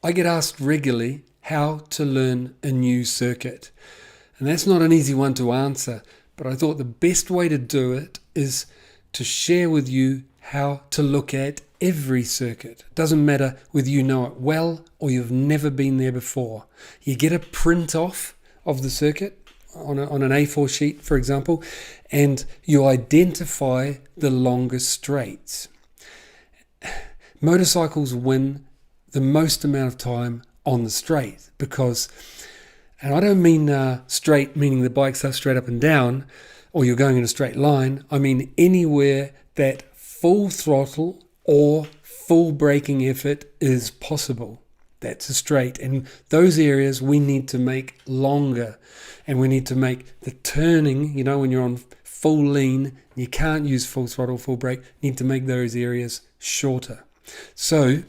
I get asked regularly how to learn a new circuit. And that's not an easy one to answer, but I thought the best way to do it is to share with you how to look at every circuit. It doesn't matter whether you know it well or you've never been there before. You get a print off of the circuit on an A4 sheet, for example, and you identify the longest straights. Motorcycles win the most amount of time on the straight because, and I don't mean straight meaning the bike's up straight up and down or you're going in a straight line. I mean anywhere that full throttle or full braking effort is possible. That's a straight, and those areas we need to make longer, and we need to make the turning, when you're on full lean, you can't use full throttle, full brake, you need to make those areas shorter. So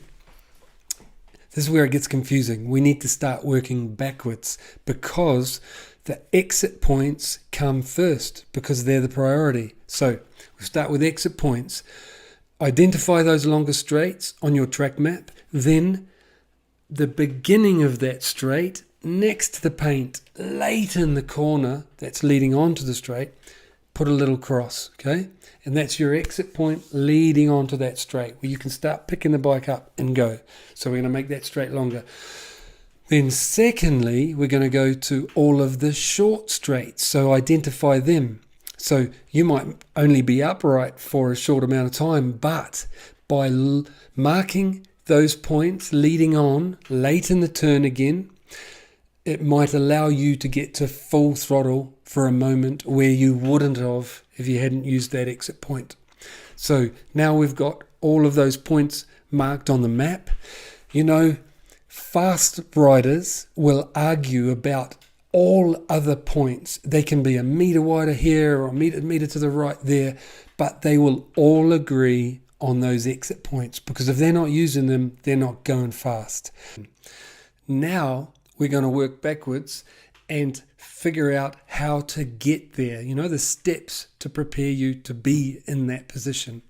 this is where it gets confusing. We need to start working backwards because the exit points come first because they're the priority. So we start with exit points. Identify those longer straights on your track map. Then the beginning of that straight next to the paint, late in the corner that's leading onto the straight, put a little cross, okay? And that's your exit point leading onto that straight where you can start picking the bike up and go. So we're going to make that straight longer. Then secondly, we're going to go to all of the short straights. So identify them. So you might only be upright for a short amount of time, but by marking those points leading on late in the turn again, it might allow you to get to full throttle for a moment where you wouldn't have if you hadn't used that exit point. So now we've got all of those points marked on the map. Fast riders will argue about all other points. They can be a meter wider here or a meter to the right there, but they will all agree on those exit points because if they're not using them, they're not going fast. Now we're going to work backwards and figure out how to get there, the steps to prepare you to be in that position.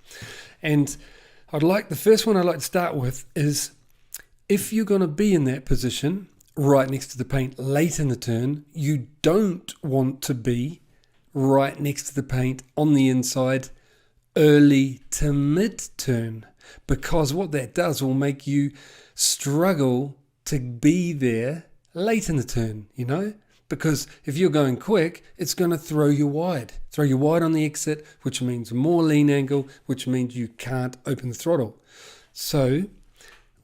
And the first one I'd like to start with is if you're going to be in that position right next to the paint late in the turn, you don't want to be right next to the paint on the inside early to mid-turn, because what that does will make you struggle to be there late in the turn, because if you're going quick, it's going to throw you wide on the exit, which means more lean angle, which means you can't open the throttle. So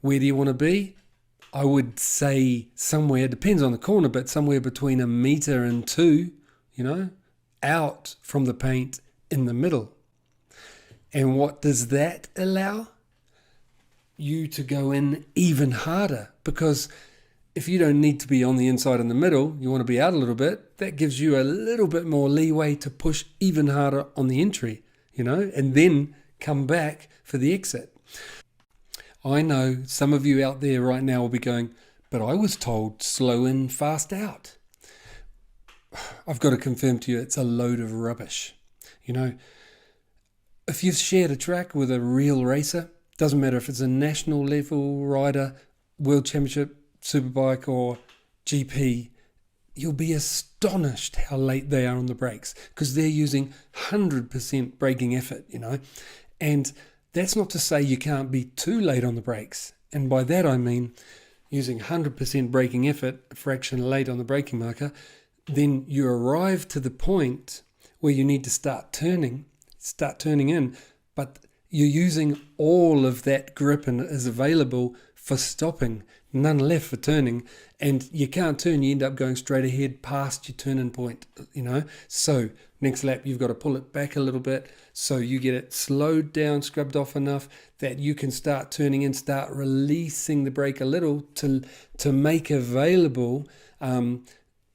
where do you want to be? I would say somewhere, depends on the corner, but somewhere between 1 meter and 2, out from the paint in the middle. And what does that allow? You to go in even harder, because if you don't need to be on the inside in the middle, you want to be out a little bit, that gives you a little bit more leeway to push even harder on the entry, and then come back for the exit. I know some of you out there right now will be going, but I was told slow in, fast out. I've got to confirm to you, it's a load of rubbish. If you've shared a track with a real racer, doesn't matter if it's a national level rider, world championship, superbike or GP, you'll be astonished how late they are on the brakes because they're using 100% braking effort, and that's not to say you can't be too late on the brakes. And by that I mean using 100% braking effort, a fraction late on the braking marker, then you arrive to the point where you need to start turning in, but you're using all of that grip and is available for stopping, none left for turning, and you can't turn, you end up going straight ahead past your turning point, So next lap you've got to pull it back a little bit so you get it slowed down, scrubbed off enough that you can start turning in, start releasing the brake a little to make available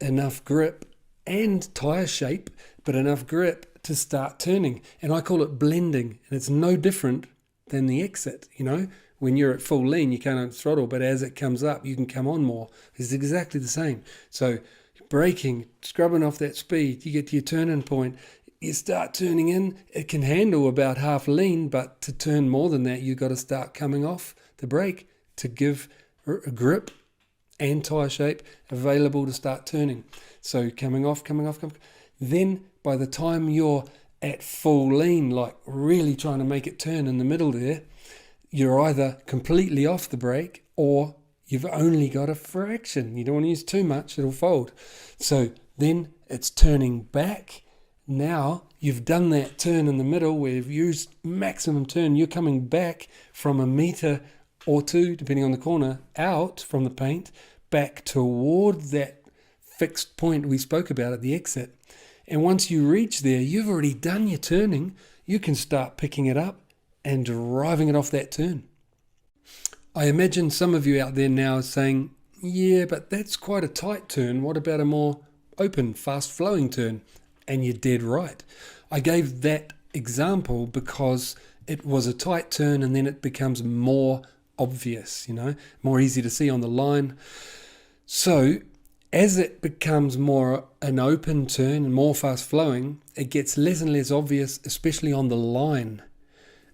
enough grip and tyre shape, but enough grip to start turning. And I call it blending, and it's no different than the exit. When you're at full lean, you can't throttle, but as it comes up, you can come on more. It's exactly the same. So braking, scrubbing off that speed, you get to your turning point, you start turning in, it can handle about half lean, but to turn more than that, you've got to start coming off the brake to give grip and tyre shape available to start turning. So coming off. Then by the time you're at full lean, like really trying to make it turn in the middle there, you're either completely off the brake or you've only got a fraction. You don't want to use too much, it'll fold. So then it's turning back. Now you've done that turn in the middle where you've used maximum turn. You're coming back from a metre or two, depending on the corner, out from the paint, back toward that fixed point we spoke about at the exit. And once you reach there, you've already done your turning. You can start picking it up and driving it off that turn. I imagine some of you out there now are saying, yeah, but that's quite a tight turn. What about a more open, fast-flowing turn? And you're dead right. I gave that example because it was a tight turn and then it becomes more obvious, more easy to see on the line. So as it becomes more an open turn and more fast-flowing, it gets less and less obvious, especially on the line.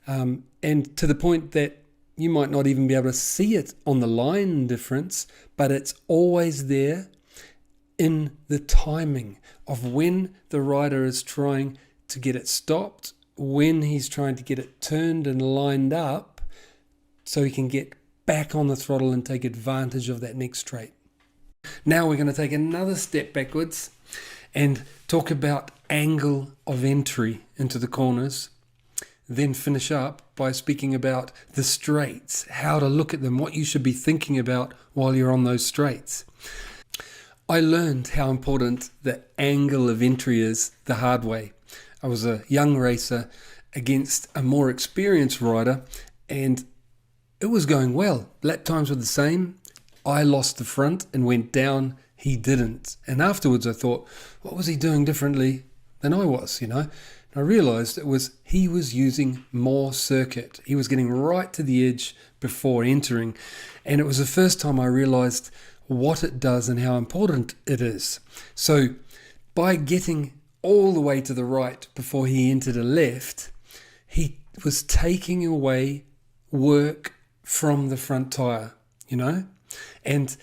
And to the point that you might not even be able to see it on the line difference, but it's always there in the timing of when the rider is trying to get it stopped, when he's trying to get it turned and lined up so he can get back on the throttle and take advantage of that next straight. Now we're going to take another step backwards and talk about angle of entry into the corners, then finish up by speaking about the straights, how to look at them, what you should be thinking about while you're on those straights. I learned how important the angle of entry is the hard way. I was a young racer against a more experienced rider and it was going well. Lap times were the same. I lost the front and went down. He didn't. And afterwards I thought, what was he doing differently than I was, And I realised he was using more circuit. He was getting right to the edge before entering. And it was the first time I realised what it does and how important it is. So by getting all the way to the right before he entered a left, he was taking away work from the front tyre, And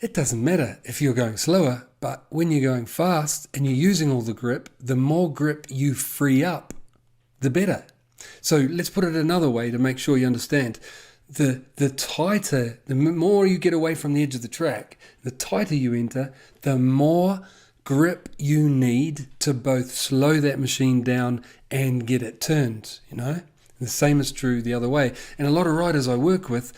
it doesn't matter if you're going slower, but when you're going fast and you're using all the grip, the more grip you free up, the better. So let's put it another way to make sure you understand. The tighter, the more you get away from the edge of the track, the tighter you enter, the more grip you need to both slow that machine down and get it turned, The same is true the other way. And a lot of riders I work with,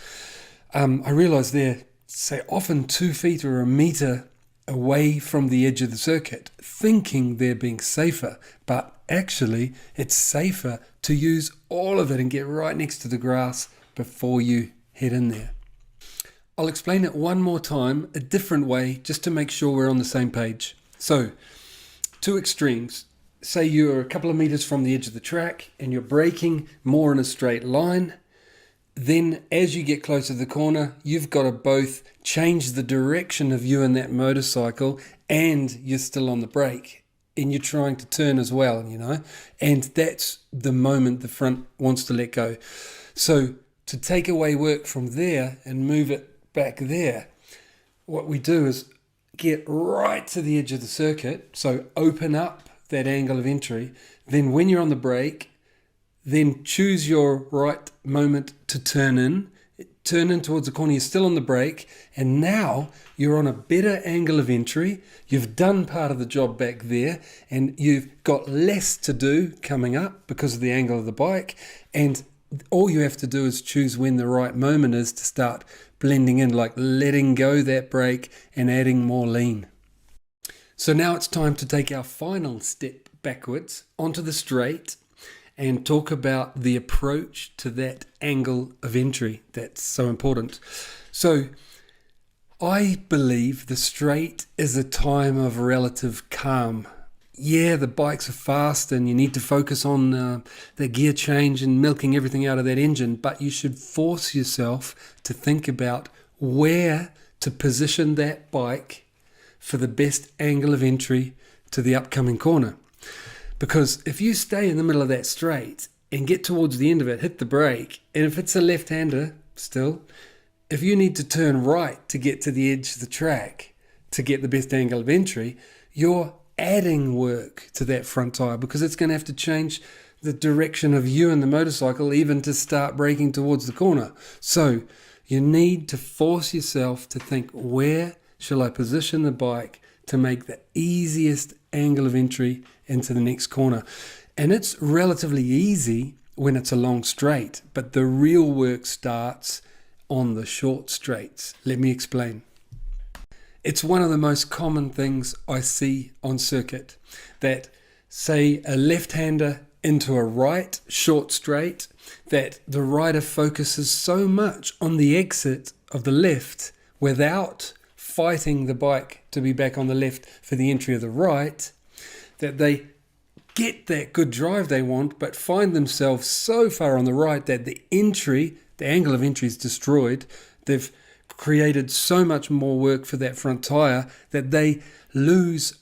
I realise they're, say, often 2 feet or a metre away from the edge of the circuit, thinking they're being safer, but actually it's safer to use all of it and get right next to the grass before you head in there. I'll explain it one more time, a different way, just to make sure we're on the same page. So, 2 extremes. Say you're a couple of meters from the edge of the track and you're braking more in a straight line. Then as you get closer to the corner, you've got to both change the direction of you and that motorcycle and you're still on the brake and you're trying to turn as well, And that's the moment the front wants to let go. So to take away work from there and move it back there, what we do is get right to the edge of the circuit, so open up that angle of entry. Then when you're on the brake, then choose your right moment to turn in towards the corner. You're still on the brake, and now you're on a better angle of entry. You've done part of the job back there, and you've got less to do coming up because of the angle of the bike, and all you have to do is choose when the right moment is to start blending in, like letting go that brake and adding more lean. So now it's time to take our final step backwards onto the straight and talk about the approach to that angle of entry that's so important. So I believe the straight is a time of relative calm. Yeah, the bikes are fast and you need to focus on the gear change and milking everything out of that engine, but you should force yourself to think about where to position that bike for the best angle of entry to the upcoming corner. Because if you stay in the middle of that straight and get towards the end of it, hit the brake, and if it's a left-hander still, if you need to turn right to get to the edge of the track to get the best angle of entry, you're adding work to that front tyre, because it's going to have to change the direction of you and the motorcycle even to start braking towards the corner. So you need to force yourself to think, where shall I position the bike to make the easiest angle of entry into the next corner? And it's relatively easy when it's a long straight, but the real work starts on the short straights. Let me explain. It's one of the most common things I see on circuit, that say a left-hander into a right short straight, that the rider focuses so much on the exit of the left without fighting the bike to be back on the left for the entry of the right, that they get that good drive they want, but find themselves so far on the right that the angle of entry is destroyed. They've created so much more work for that front tyre that they lose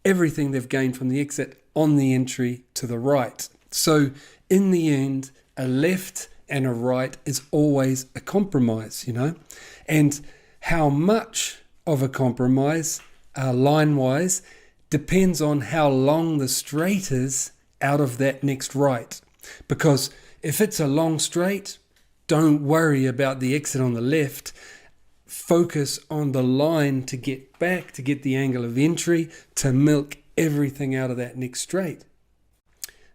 everything they've gained from the exit on the entry to the right. So in the end, a left and a right is always a compromise, and how much of a compromise line-wise depends on how long the straight is out of that next right. Because if it's a long straight, don't worry about the exit on the left. Focus on the line to get back, to get the angle of entry, to milk everything out of that next straight.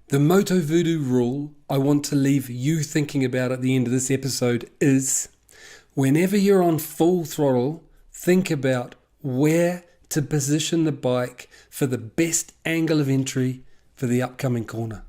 The Motovudu rule I want to leave you thinking about at the end of this episode is, whenever you're on full throttle, think about where to position the bike for the best angle of entry for the upcoming corner.